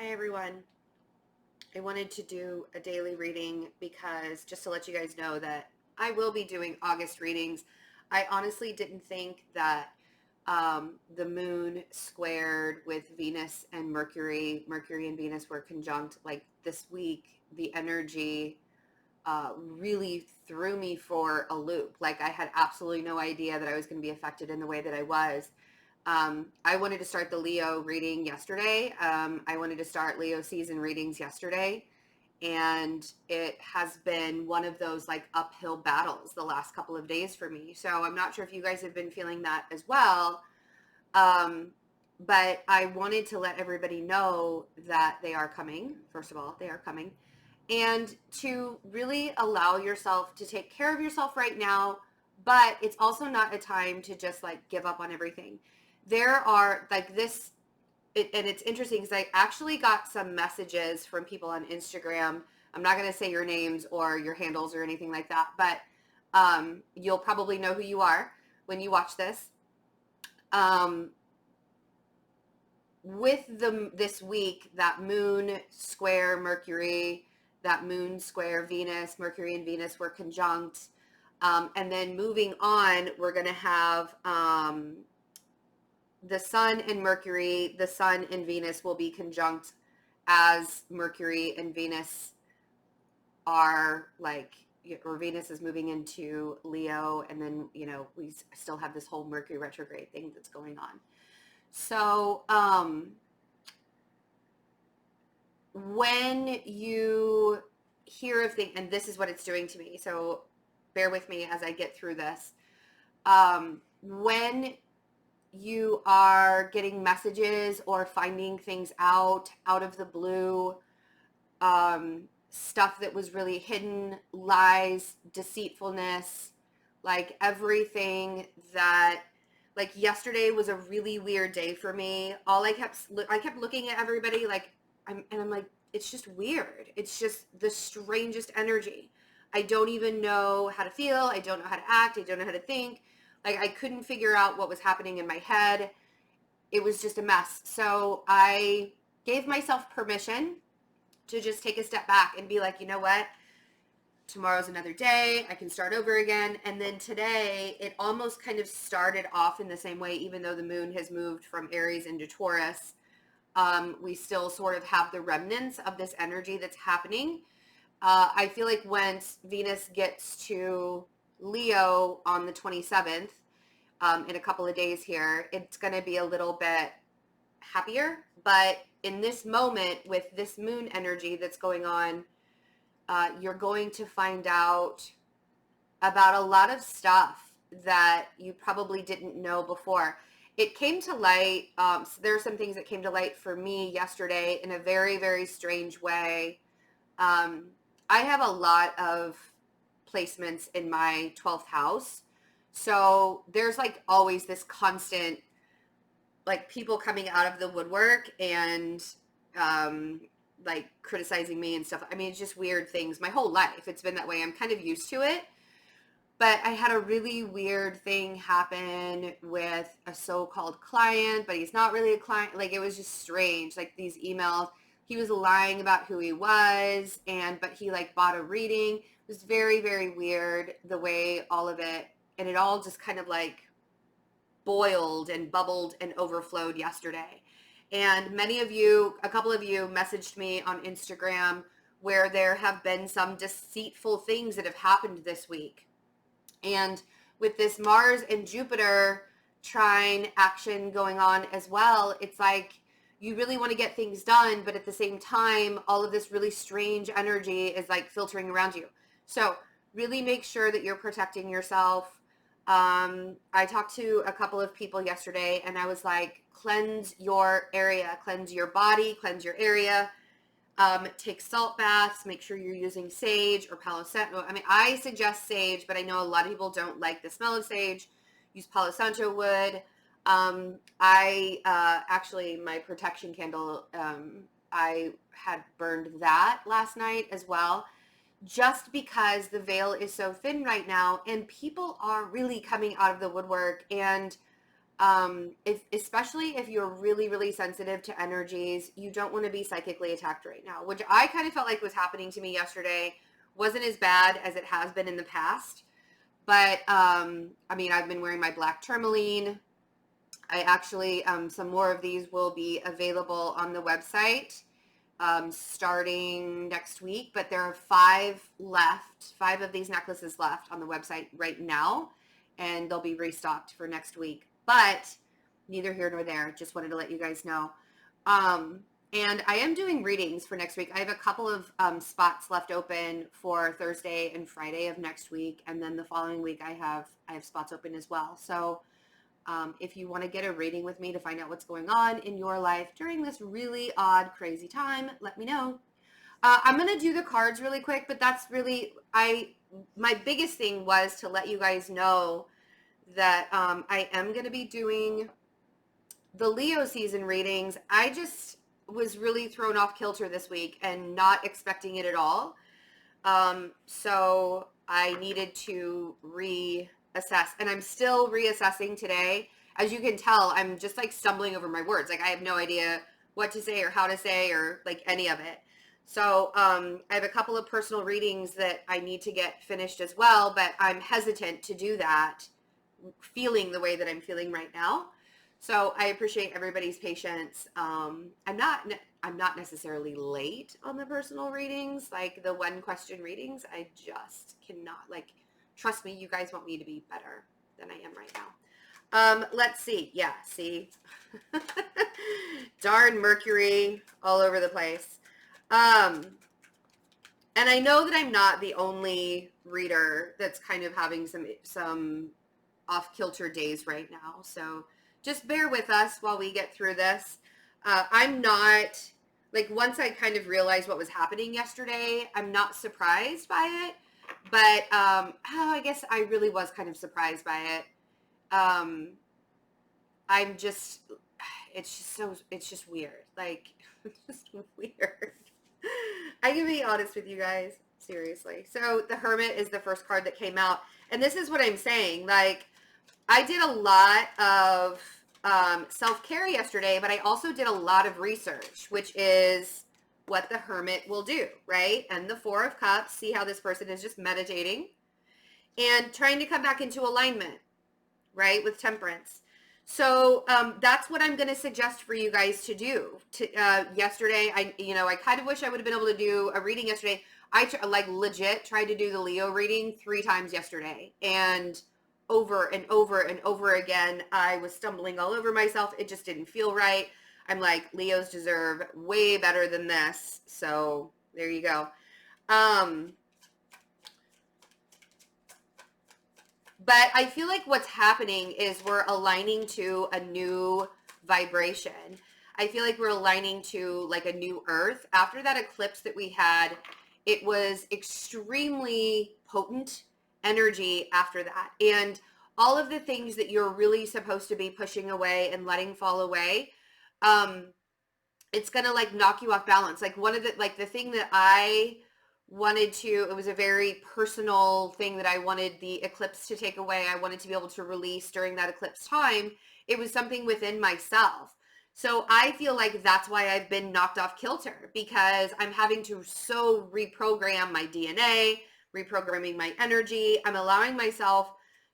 Hi everyone. I wanted to do a daily reading because just to let you guys know that I will be doing August readings. I honestly didn't think that the moon squared with Venus and Mercury and Venus were conjunct like this week. The energy really threw me for a loop. Like I had absolutely no idea that I was going to be affected in the way that I was. I wanted to start the Leo reading yesterday. I wanted to start Leo season readings yesterday. And it has been one of those like uphill battles the last couple of days for me. So I'm not sure if you guys have been feeling that as well. Um, but I wanted to let everybody know that they are coming. First of all, they are coming. And to really allow yourself to take care of yourself right now. But it's also not a time to just like give up on everything. There are like this, and it's interesting because I actually got some messages from people on Instagram. I'm not going to say your names or your handles or anything like that, but you'll probably know who you are when you watch this. Um, with this week, that moon square Mercury, that moon square Venus, Mercury and Venus were conjunct. And then moving on, we're going to have the sun and Mercury, the sun and Venus will be conjunct as Mercury and Venus are like, or Venus is moving into Leo, and then, we still have this whole Mercury retrograde thing that's going on. So, when you hear of things, and this is what it's doing to me, so bear with me as I get through this. When you are getting messages or finding things out of the blue, stuff that was really hidden, lies, deceitfulness, like everything that, like yesterday was a really weird day for me. I kept looking at everybody like, I'm like, it's just weird. It's just the strangest energy. I don't even know how to feel. I don't know how to act. I don't know how to think. Like I couldn't figure out what was happening in my head. It was just a mess. So I gave myself permission to just take a step back and be like, you know what? Tomorrow's another day. I can start over again. And then today, it almost kind of started off in the same way, even though the moon has moved from Aries into Taurus. We still sort of have the remnants of this energy that's happening. I feel like once Venus gets to Leo on the 27th, in a couple of days here, it's going to be a little bit happier. But in this moment with this moon energy that's going on, you're going to find out about a lot of stuff that you probably didn't know before. It came to light. So there are some things that came to light for me yesterday in a very, very strange way. I have a lot of placements in my 12th house. So there's like always this constant, like people coming out of the woodwork and like criticizing me and stuff. I mean, it's just weird things. My whole life, it's been that way. I'm kind of used to it. But I had a really weird thing happen with a so-called client, but he's not really a client. Like it was just strange. Like these emails, he was lying about who he was, but he like bought a reading. It was very, very weird the way all of it, and it all just kind of like boiled and bubbled and overflowed yesterday. And a couple of you messaged me on Instagram where there have been some deceitful things that have happened this week. And with this Mars and Jupiter trine action going on as well, it's like you really want to get things done, but at the same time, all of this really strange energy is like filtering around you. So really make sure that you're protecting yourself. I talked to a couple of people yesterday and I was like, cleanse your area, cleanse your body, cleanse your area. Take salt baths, make sure you're using sage or Palo Santo. I mean, I suggest sage, but I know a lot of people don't like the smell of sage. Use Palo Santo wood. Actually, my protection candle, I had burned that last night as well, just because the veil is so thin right now and people are really coming out of the woodwork. And Especially if you're really, really sensitive to energies, you don't want to be psychically attacked right now, which I kind of felt like was happening to me yesterday. Wasn't as bad as it has been in the past. But I mean, I've been wearing my black tourmaline. I actually, some more of these will be available on the website starting next week, but there are 5 of these necklaces left on the website right now, and they'll be restocked for next week. But neither here nor there. Just wanted to let you guys know. And I am doing readings for next week. I have a couple of spots left open for Thursday and Friday of next week, and then the following week I have spots open as well. So if you want to get a reading with me to find out what's going on in your life during this really odd, crazy time, let me know. I'm going to do the cards really quick, but that's really, my biggest thing was to let you guys know that I am going to be doing the Leo season readings. I just was really thrown off kilter this week and not expecting it at all. So I needed to reassess, and I'm still reassessing today. As you can tell, I'm just like stumbling over my words. Like I have no idea what to say or how to say or like any of it. So I have a couple of personal readings that I need to get finished as well, but I'm hesitant to do that feeling the way that I'm feeling right now. So I appreciate everybody's patience. I'm not necessarily late on the personal readings, like the one question readings. I just cannot, like, trust me, you guys want me to be better than I am right now. Let's see. Yeah, see? Darn Mercury all over the place. And I know that I'm not the only reader that's kind of having some off-kilter days right now. So just bear with us while we get through this. I'm not, like, once I kind of realized what was happening yesterday, I'm not surprised by it. But I guess I really was kind of surprised by it. I'm just, it's just weird. Like, it's just weird. I can be honest with you guys, seriously. So the Hermit is the first card that came out. And this is what I'm saying. Like, I did a lot of self-care yesterday, but I also did a lot of research, which is what the Hermit will do, right? And the Four of Cups, see how this person is just meditating and trying to come back into alignment, right, with Temperance. So that's what I'm going to suggest for you guys to do. Yesterday, I kind of wish I would have been able to do a reading yesterday. I legit tried to do the Leo reading 3 times yesterday, and over and over and over again, I was stumbling all over myself. It just didn't feel right. I'm like, Leos deserve way better than this. So there you go. But I feel like what's happening is we're aligning to a new vibration. I feel like we're aligning to like a new earth. After that eclipse that we had, it was extremely potent energy after that. And all of the things that you're really supposed to be pushing away and letting fall away, it's going to like knock you off balance. Like one of the, like the thing that I wanted to, it was a very personal thing that I wanted the eclipse to take away. I wanted to be able to release during that eclipse time. It was something within myself. So I feel like that's why I've been knocked off kilter, because I'm having to so reprogram my DNA, reprogramming my energy. I'm allowing myself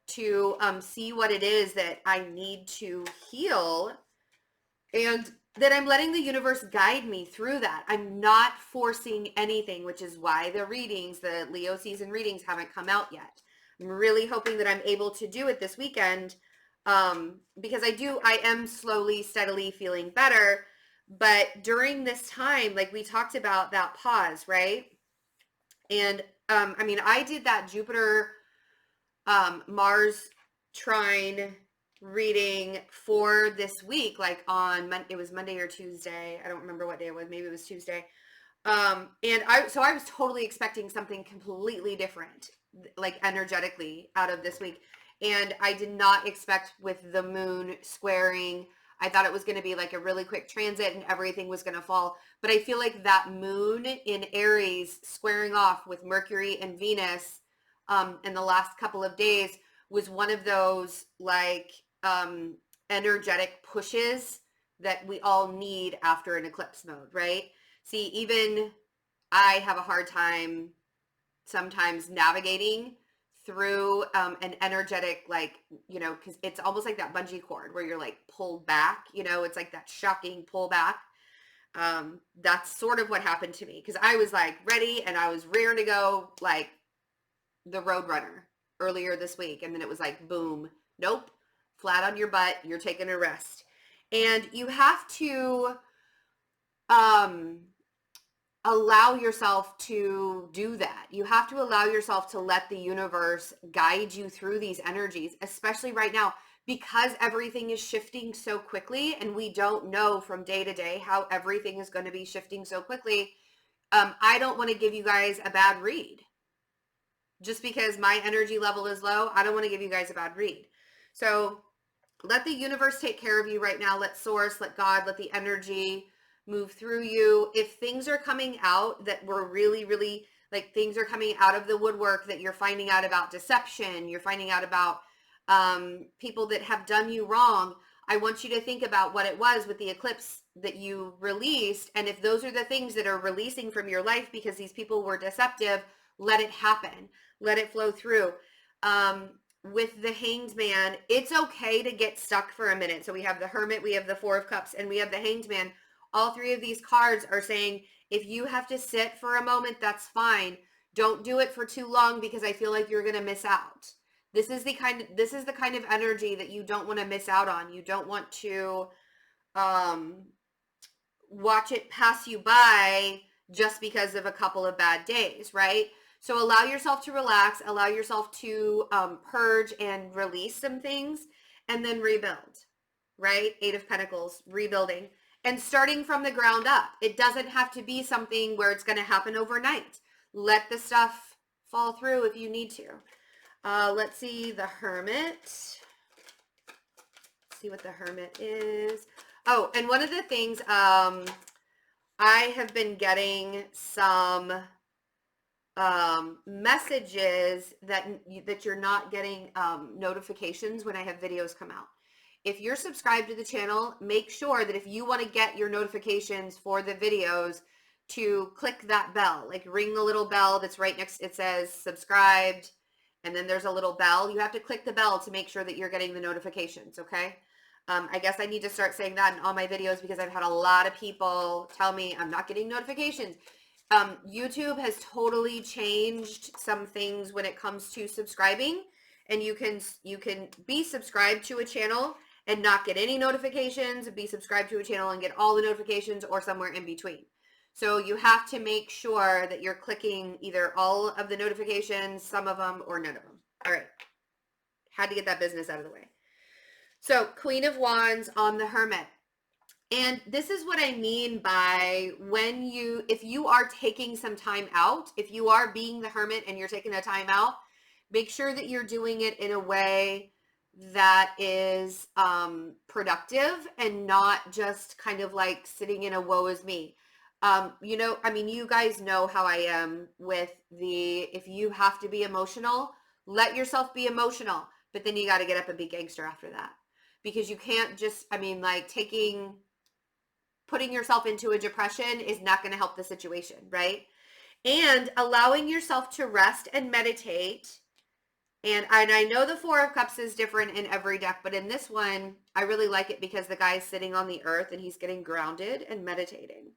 to see what it is that I need to heal, and that I'm letting the universe guide me through that. I'm not forcing anything, which is why the readings, the Leo season readings, haven't come out yet. I'm really hoping that I'm able to do it this weekend, because I am slowly, steadily feeling better. But during this time, like we talked about that pause, right? And I mean, I did that Jupiter Mars trine reading for this week, like on it was Monday or Tuesday. I don't remember what day it was. Maybe it was Tuesday. And I was totally expecting something completely different, like energetically out of this week. And I did not expect, with the moon squaring, I thought it was going to be like a really quick transit and everything was going to fall. But I feel like that moon in Aries squaring off with Mercury and Venus in the last couple of days was one of those like energetic pushes that we all need after an eclipse mode, right? See, even I have a hard time sometimes navigating through an energetic, like, you know, because it's almost like that bungee cord where you're like pulled back, you know, it's like that shocking pull back. That's sort of what happened to me, because I was like ready and I was rearing to go like the road runner earlier this week, and then it was like boom, nope, flat on your butt, you're taking a rest. And you have to um allow yourself to do that. You have to allow yourself to let the universe guide you through these energies, especially right now, because everything is shifting so quickly and we don't know from day to day how everything is going to be shifting so quickly. I don't want to give you guys a bad read. Just because my energy level is low, I don't want to give you guys a bad read. So let the universe take care of you right now. Let source, let God, let the energy move through you. If things are coming out that were really, really, like, things are coming out of the woodwork that you're finding out about deception, you're finding out about people that have done you wrong, I want you to think about what it was with the eclipse that you released. And if those are the things that are releasing from your life because these people were deceptive, let it happen. Let it flow through. With the Hanged Man, it's okay to get stuck for a minute. So we have the Hermit, we have the Four of Cups, and we have the Hanged Man. All three of these cards are saying, if you have to sit for a moment, that's fine. Don't do it for too long, because I feel like you're going to miss out. This is the kind of energy that you don't want to miss out on. You don't want to watch it pass you by just because of a couple of bad days, right? So allow yourself to relax, allow yourself to purge and release some things, and then rebuild, right? Eight of Pentacles, rebuilding, and starting from the ground up. It doesn't have to be something where it's going to happen overnight. Let the stuff fall through if you need to. Let's see the Hermit. Let's see what the Hermit is. Oh, and one of the things, I have been getting some messages that you're not getting notifications when I have videos come out. If you're subscribed to the channel, make sure that if you want to get your notifications for the videos, to click that bell, like ring the little bell that's right next, it says subscribed, and then there's a little bell. You have to click the bell to make sure that you're getting the notifications, okay? I guess I need to start saying that in all my videos, because I've had a lot of people tell me I'm not getting notifications. YouTube has totally changed some things when it comes to subscribing, and you can be subscribed to a channel and not get any notifications, be subscribed to a channel and get all the notifications, or somewhere in between. So you have to make sure that you're clicking either all of the notifications, some of them, or none of them. All right. Had to get that business out of the way. So Queen of Wands on the Hermit. And this is what I mean by if you are taking some time out, if you are being the Hermit and you're taking a time out, make sure that you're doing it in a way that is productive, and not just kind of like sitting in a woe is me. You know, I mean, you guys know how I am with if you have to be emotional, let yourself be emotional, but then you got to get up and be gangster after that. Because you can't just, I mean, like putting yourself into a depression is not going to help the situation, right? And allowing yourself to rest and meditate. And I know the Four of Cups is different in every deck, but in this one, I really like it because the guy's sitting on the earth and he's getting grounded and meditating.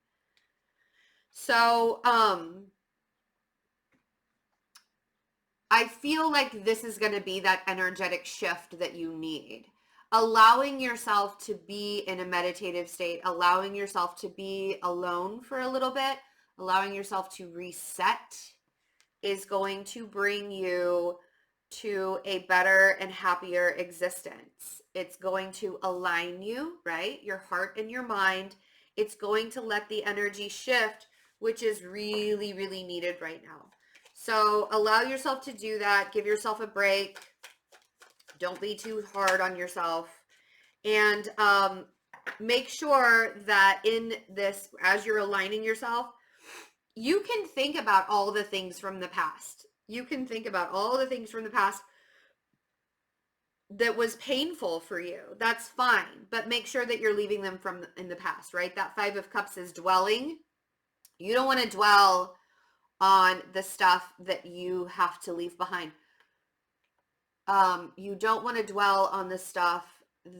So, I feel like this is going to be that energetic shift that you need. Allowing yourself to be in a meditative state, allowing yourself to be alone for a little bit, allowing yourself to reset is going to bring you to a better and happier existence. It's going to align you, right? Your heart and your mind. It's going to let the energy shift, which is really, really needed right now. So allow yourself to do that. Give yourself a break. Don't be too hard on yourself. And make sure that in this, as you're aligning yourself, you can think about all the things from the past. You can think about all the things from the past that was painful for you. That's fine, but make sure that you're leaving them from in the past, right? That 5 of Cups is dwelling. You don't want to dwell on the stuff that you have to leave behind. You don't want to dwell on the stuff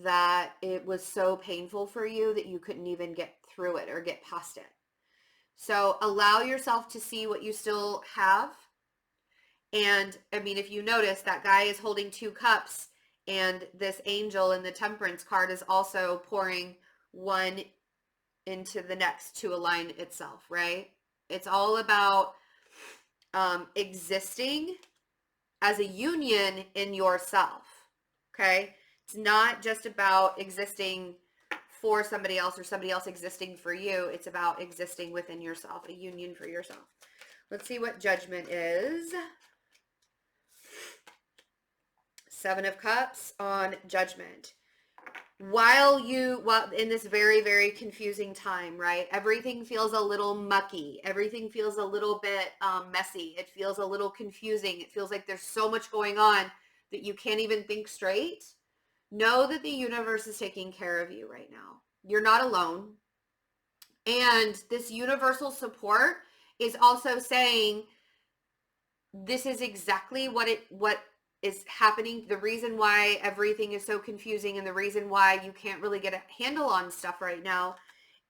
that it was so painful for you that you couldn't even get through it or get past it. So allow yourself to see what you still have. And I mean, if you notice, that guy is holding 2 cups, and this angel in the Temperance card is also pouring one into the next to align itself, right? It's all about existing as a union in yourself, okay? It's not just about existing for somebody else or somebody else existing for you. It's about existing within yourself, a union for yourself. Let's see what Judgment is. 7 of Cups on Judgment. While in this very, very confusing time, right? Everything feels a little mucky. Everything feels a little bit messy. It feels a little confusing. It feels like there's so much going on that you can't even think straight. Know that the universe is taking care of you right now. You're not alone. And this universal support is also saying this is exactly what is happening. The reason why everything is so confusing and the reason why you can't really get a handle on stuff right now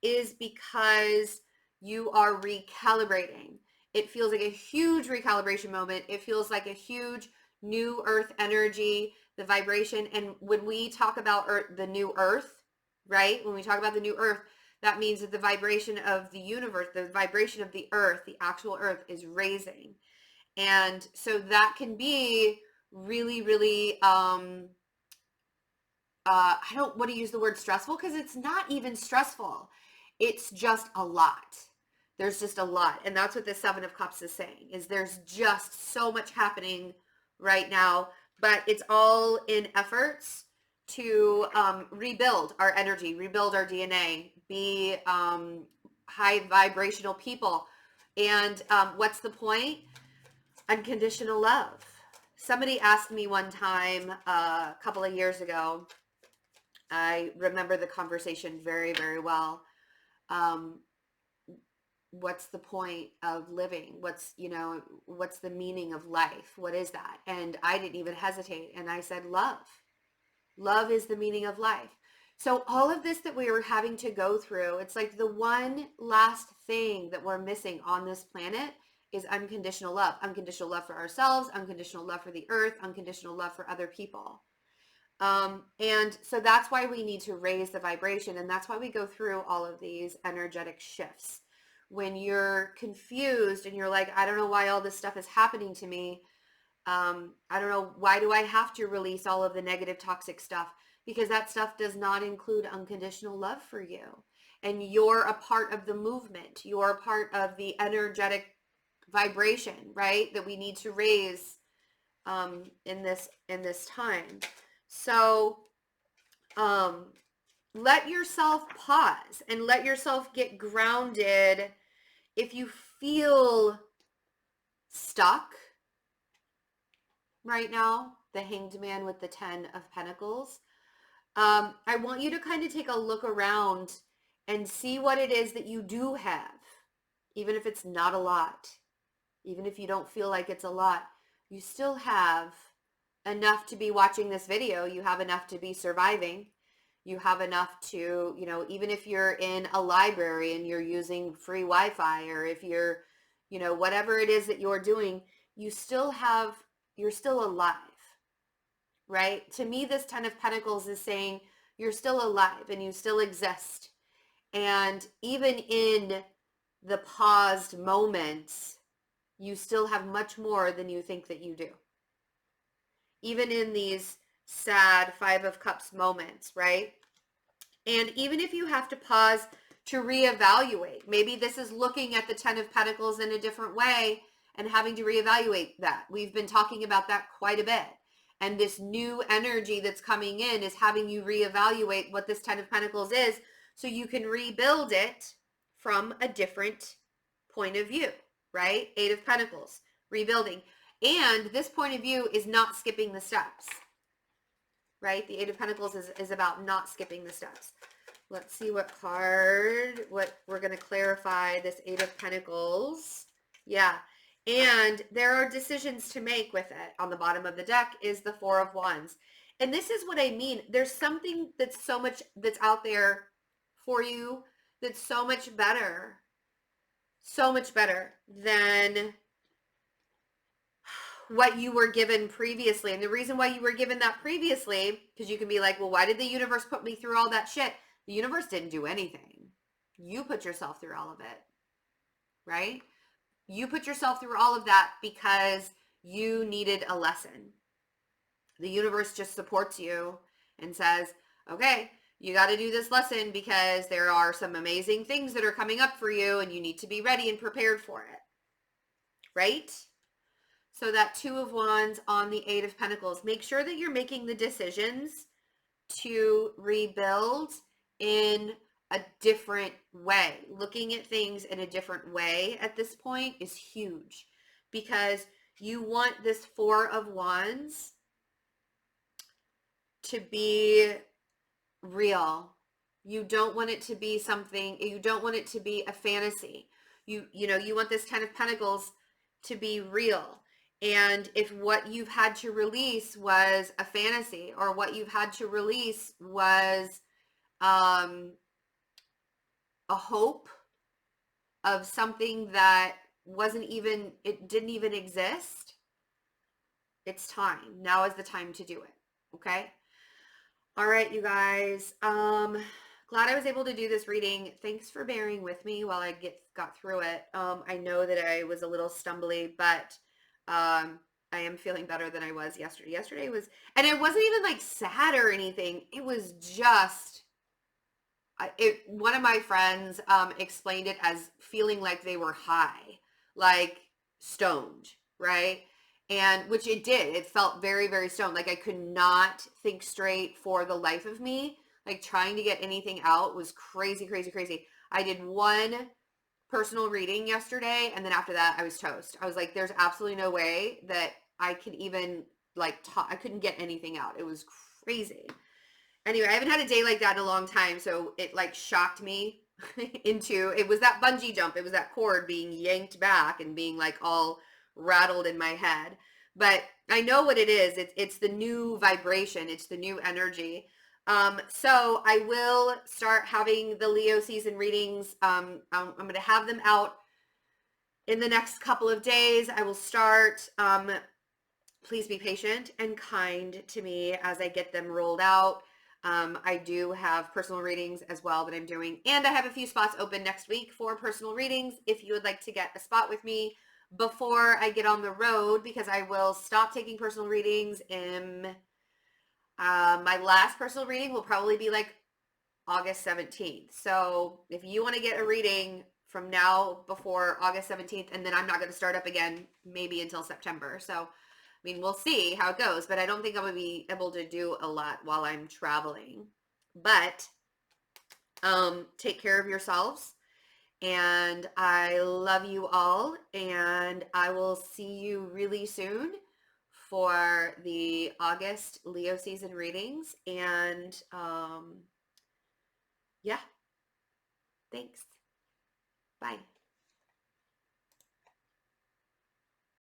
is because you are recalibrating. It feels like a huge recalibration moment. It feels like a huge new earth energy, the vibration. And when we talk about the new earth, right? When we talk about the new earth, that means that the vibration of the universe, the vibration of the earth, the actual earth is raising. And so that can be really, really, I don't want to use the word stressful because it's not even stressful. It's just a lot. There's just a lot. And that's what the 7 of Cups is saying, is there's just so much happening right now, but it's all in efforts to rebuild our energy, rebuild our DNA, be high vibrational people. And what's the point? Unconditional love. Somebody asked me one time a couple of years ago, I remember the conversation very, very well. What's the point of living? What's the meaning of life? What is that? And I didn't even hesitate. And I said, love. Love is the meaning of life. So all of this that we were having to go through, it's like the one last thing that we're missing on this planet is unconditional love. Unconditional love for ourselves, unconditional love for the earth, unconditional love for other people. And so that's why we need to raise the vibration. And that's why we go through all of these energetic shifts. When you're confused and you're like, I don't know why all this stuff is happening to me. I don't know, why do I have to release all of the negative toxic stuff? Because that stuff does not include unconditional love for you. And you're a part of the movement. You're a part of the energetic vibration, right? That we need to raise in this time. So let yourself pause and let yourself get grounded. If you feel stuck right now, the Hanged Man with the 10 of Pentacles, I want you to kind of take a look around and see what it is that you do have, even if it's not a lot. Even if you don't feel like it's a lot, you still have enough to be watching this video. You have enough to be surviving. You have enough to, even if you're in a library and you're using free Wi-Fi, or if you're, whatever it is that you're doing, you're still alive, right? To me, this 10 of Pentacles is saying you're still alive and you still exist. And even in the paused moments, you still have much more than you think that you do. Even in these sad 5 of Cups moments, right? And even if you have to pause to reevaluate, maybe this is looking at the 10 of Pentacles in a different way and having to reevaluate that. We've been talking about that quite a bit. And this new energy that's coming in is having you reevaluate what this 10 of Pentacles is so you can rebuild it from a different point of view, right? 8 of Pentacles, rebuilding. And this point of view is not skipping the steps. right? The Eight of Pentacles is about not skipping the steps. Let's see what we're going to clarify this Eight of Pentacles. Yeah. And there are decisions to make with it. On the bottom of the deck is the Four of Wands. And this is what I mean. There's something that's that's out there for you that's so much better than what you were given previously. And the reason why you were given that previously, because you can be like, well, why did the universe put me through all that shit? The universe didn't do anything. You put yourself through all of it, right? You put yourself through all of that because you needed a lesson. The universe just supports you and says, okay, you got to do this lesson because there are some amazing things that are coming up for you and you need to be ready and prepared for it, right? So that Two of Wands on the Eight of Pentacles, make sure that you're making the decisions to rebuild in a different way. Looking at things in a different way at this point is huge because you want this Four of Wands to be real. You don't want it to be something, you don't want it to be a fantasy. You want this Ten of Pentacles to be real. And if what you've had to release was a fantasy, or what you've had to release was a hope of something that it didn't even exist, it's time. Now is the time to do it. Okay? All right, you guys. Glad I was able to do this reading. Thanks for bearing with me while I got through it. I know that I was a little stumbly, but I am feeling better than I was yesterday. Yesterday was, and it wasn't even like sad or anything. It was just, one of my friends explained it as feeling like they were high, like stoned, right? And which it did. It felt very, very stoned. Like I could not think straight for the life of me. Like trying to get anything out was crazy, crazy, crazy. I did one personal reading yesterday, and then after that I was toast. I was like, there's absolutely no way that I could even like talk. I couldn't get anything out. It was crazy. Anyway, I haven't had a day like that in a long time, so it like shocked me it was that bungee jump. It was that cord being yanked back and being like all rattled in my head. But I know what it is. It's the new vibration. It's the new energy. So I will start having the Leo season readings. I'm going to have them out in the next couple of days. I will start. Please be patient and kind to me as I get them rolled out. I do have personal readings as well that I'm doing, and I have a few spots open next week for personal readings if you would like to get a spot with me before I get on the road, because I will stop taking personal readings in my last personal reading will probably be like August 17th. So if you want to get a reading from now before August 17th, and then I'm not going to start up again maybe until September. So, I mean, we'll see how it goes, but I don't think I'm going to be able to do a lot while I'm traveling. But take care of yourselves, and I love you all, and I will see you really soon for the August Leo season readings. And yeah, thanks. Bye.